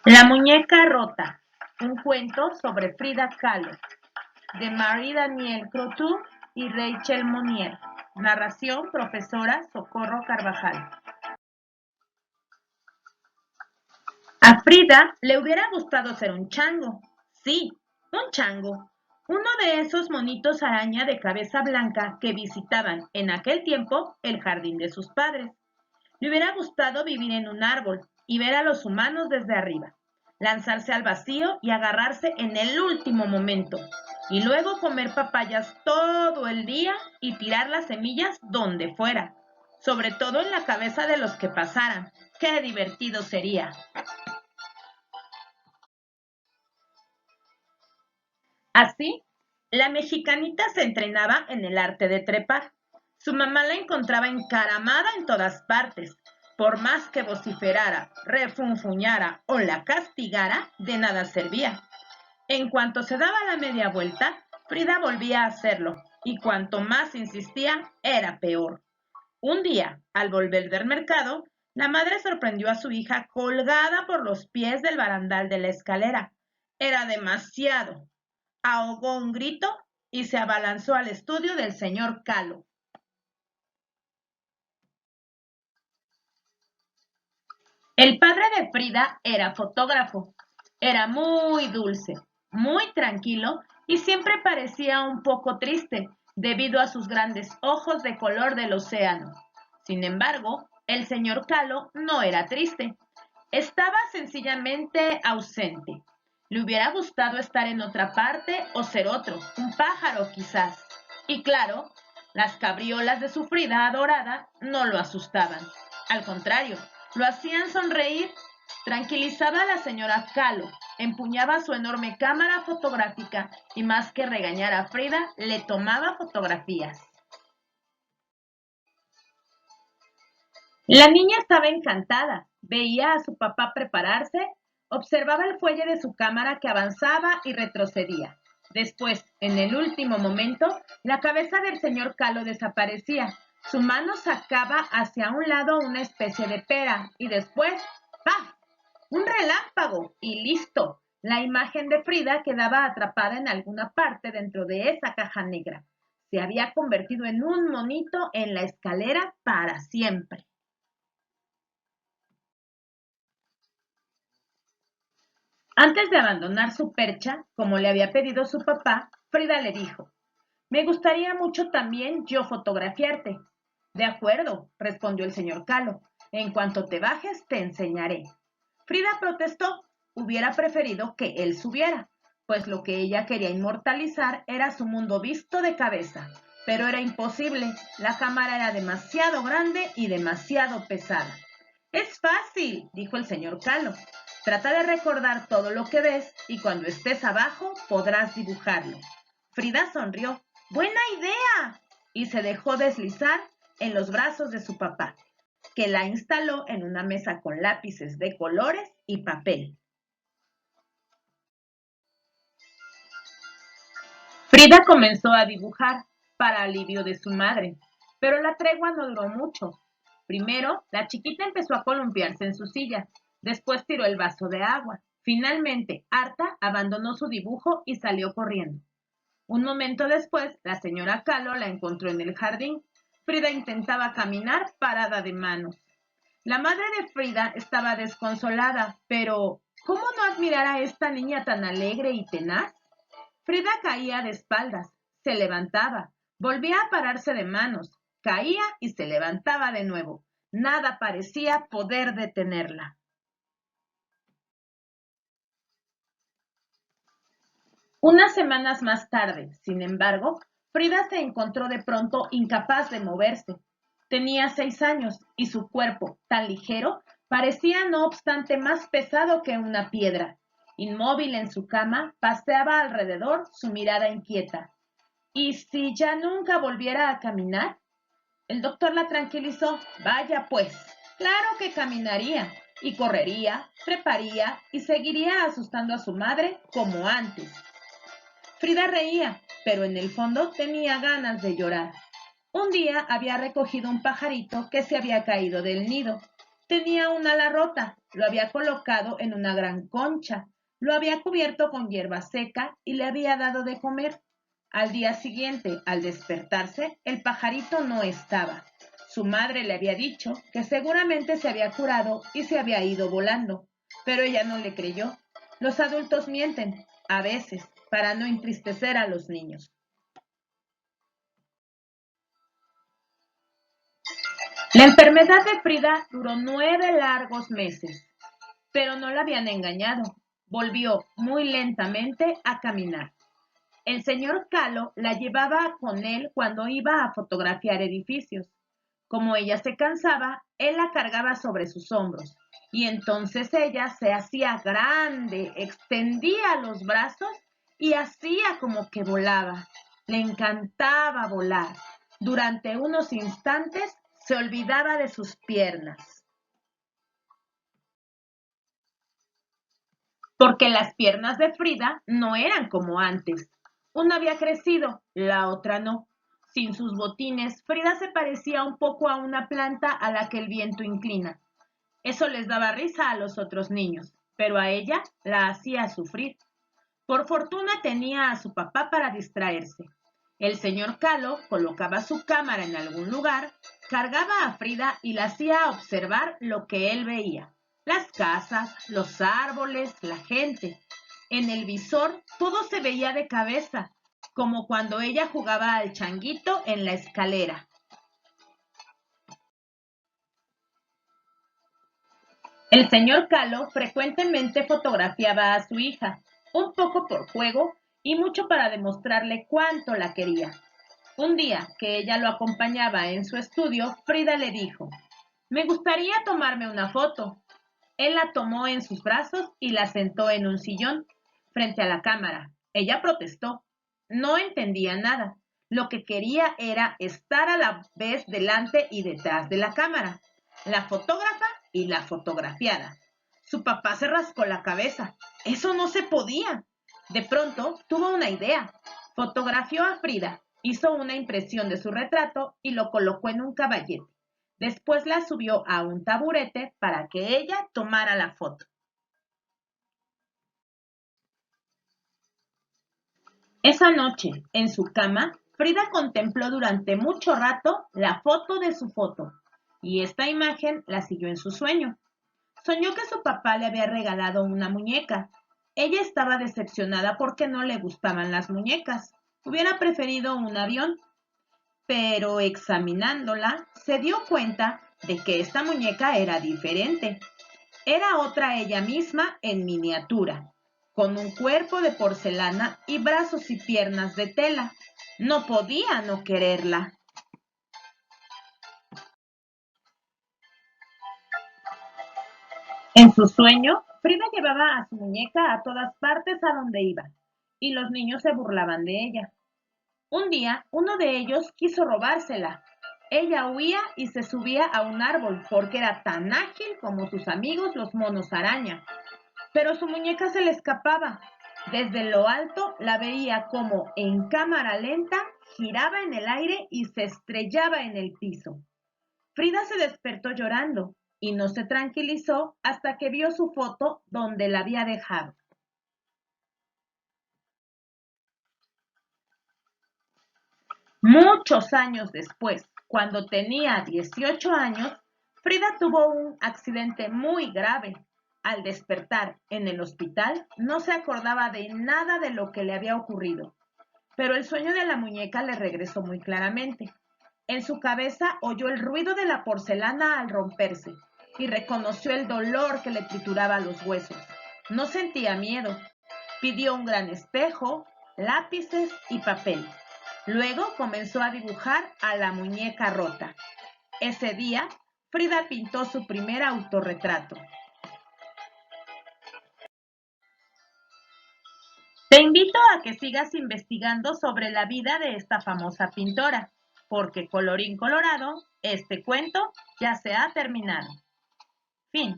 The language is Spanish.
La muñeca rota, un cuento sobre Frida Kahlo, de Marie-Danielle Crotu y Rachel Monnier. Narración, profesora Socorro Carvajal. A Frida le hubiera gustado ser un chango. Sí, un chango. Uno de esos monitos araña de cabeza blanca que visitaban en aquel tiempo el jardín de sus padres. Le hubiera gustado vivir en un árbol y ver a los humanos desde arriba, lanzarse al vacío y agarrarse en el último momento, y luego comer papayas todo el día y tirar las semillas donde fuera, sobre todo en la cabeza de los que pasaran. ¡Qué divertido sería! Así, la mexicanita se entrenaba en el arte de trepar. Su mamá la encontraba encaramada en todas partes. Por más que vociferara, refunfuñara o la castigara, de nada servía. En cuanto se daba la media vuelta, Frida volvía a hacerlo, y cuanto más insistía, era peor. Un día, al volver del mercado, la madre sorprendió a su hija colgada por los pies del barandal de la escalera. Era demasiado. Ahogó un grito y se abalanzó al estudio del señor Kahlo. El padre de Frida era fotógrafo. Era muy dulce, muy tranquilo y siempre parecía un poco triste debido a sus grandes ojos de color del océano. Sin embargo, el señor Kahlo no era triste. Estaba sencillamente ausente. Le hubiera gustado estar en otra parte o ser otro, un pájaro quizás. Y claro, las cabriolas de su Frida adorada no lo asustaban. Al contrario, lo hacían sonreír. Tranquilizaba a la señora Kahlo, empuñaba su enorme cámara fotográfica y más que regañar a Frida, le tomaba fotografías. La niña estaba encantada. Veía a su papá prepararse, observaba el fuelle de su cámara que avanzaba y retrocedía. Después, en el último momento, la cabeza del señor Kahlo desaparecía. Su mano sacaba hacia un lado una especie de pera y después, ¡paf! Un relámpago y listo. La imagen de Frida quedaba atrapada en alguna parte dentro de esa caja negra. Se había convertido en un monito en la escalera para siempre. Antes de abandonar su percha, como le había pedido su papá, Frida le dijo, me gustaría mucho también yo fotografiarte. De acuerdo, respondió el señor Kahlo. En cuanto te bajes, te enseñaré. Frida protestó. Hubiera preferido que él subiera, pues lo que ella quería inmortalizar era su mundo visto de cabeza. Pero era imposible. La cámara era demasiado grande y demasiado pesada. Es fácil, dijo el señor Kahlo. Trata de recordar todo lo que ves y cuando estés abajo podrás dibujarlo. Frida sonrió. ¡Buena idea! Y se dejó deslizar en los brazos de su papá, que la instaló en una mesa con lápices de colores y papel. Frida comenzó a dibujar, para alivio de su madre, pero la tregua no duró mucho. Primero, la chiquita empezó a columpiarse en su silla, después tiró el vaso de agua. Finalmente, harta, abandonó su dibujo y salió corriendo. Un momento después, la señora Kahlo la encontró en el jardín. Frida intentaba caminar parada de manos. La madre de Frida estaba desconsolada, pero ¿cómo no admirar a esta niña tan alegre y tenaz? Frida caía de espaldas, se levantaba, volvía a pararse de manos, caía y se levantaba de nuevo. Nada parecía poder detenerla. Unas semanas más tarde, sin embargo, Frida se encontró de pronto incapaz de moverse. Tenía 6 años y su cuerpo, tan ligero, parecía no obstante más pesado que una piedra. Inmóvil en su cama, paseaba alrededor su mirada inquieta. ¿Y si ya nunca volviera a caminar? El doctor la tranquilizó. Vaya pues, claro que caminaría, y correría, treparía y seguiría asustando a su madre como antes. Frida reía, pero en el fondo tenía ganas de llorar. Un día había recogido un pajarito que se había caído del nido. Tenía un ala rota, lo había colocado en una gran concha, lo había cubierto con hierba seca y le había dado de comer. Al día siguiente, al despertarse, el pajarito no estaba. Su madre le había dicho que seguramente se había curado y se había ido volando, pero ella no le creyó. Los adultos mienten, a veces, para no entristecer a los niños. La enfermedad de Frida duró 9 largos meses, pero no la habían engañado. Volvió muy lentamente a caminar. El señor Calo la llevaba con él cuando iba a fotografiar edificios. Como ella se cansaba, él la cargaba sobre sus hombros y entonces ella se hacía grande, extendía los brazos y hacía como que volaba. Le encantaba volar. Durante unos instantes se olvidaba de sus piernas, porque las piernas de Frida no eran como antes. Una había crecido, la otra no. Sin sus botines, Frida se parecía un poco a una planta a la que el viento inclina. Eso les daba risa a los otros niños, pero a ella la hacía sufrir. Por fortuna tenía a su papá para distraerse. El señor Calo colocaba su cámara en algún lugar, cargaba a Frida y la hacía observar lo que él veía: las casas, los árboles, la gente. En el visor todo se veía de cabeza, como cuando ella jugaba al changuito en la escalera. El señor Calo frecuentemente fotografiaba a su hija, un poco por juego y mucho para demostrarle cuánto la quería. Un día que ella lo acompañaba en su estudio, Frida le dijo: «Me gustaría tomarme una foto». Él la tomó en sus brazos y la sentó en un sillón frente a la cámara. Ella protestó. No entendía nada. Lo que quería era estar a la vez delante y detrás de la cámara, la fotógrafa y la fotografiada. Su papá se rascó la cabeza. Eso no se podía. De pronto tuvo una idea. Fotografió a Frida, hizo una impresión de su retrato y lo colocó en un caballete. Después la subió a un taburete para que ella tomara la foto. Esa noche, en su cama, Frida contempló durante mucho rato la foto de su foto, y esta imagen la siguió en su sueño. Soñó que su papá le había regalado una muñeca. Ella estaba decepcionada porque no le gustaban las muñecas. Hubiera preferido un avión, pero examinándola se dio cuenta de que esta muñeca era diferente. Era otra ella misma en miniatura, con un cuerpo de porcelana y brazos y piernas de tela. No podía no quererla. En su sueño, Frida llevaba a su muñeca a todas partes a donde iba, y los niños se burlaban de ella. Un día, uno de ellos quiso robársela. Ella huía y se subía a un árbol porque era tan ágil como sus amigos los monos araña. Pero su muñeca se le escapaba. Desde lo alto la veía como, en cámara lenta, giraba en el aire y se estrellaba en el piso. Frida se despertó llorando y no se tranquilizó hasta que vio su foto donde la había dejado. Muchos años después, cuando tenía 18 años, Frida tuvo un accidente muy grave. Al despertar en el hospital, no se acordaba de nada de lo que le había ocurrido, pero el sueño de la muñeca le regresó muy claramente. En su cabeza oyó el ruido de la porcelana al romperse y reconoció el dolor que le trituraba los huesos. No sentía miedo. Pidió un gran espejo, lápices y papel. Luego comenzó a dibujar a la muñeca rota. Ese día, Frida pintó su primer autorretrato. Te invito a que sigas investigando sobre la vida de esta famosa pintora, porque colorín colorado, este cuento ya se ha terminado. Fin.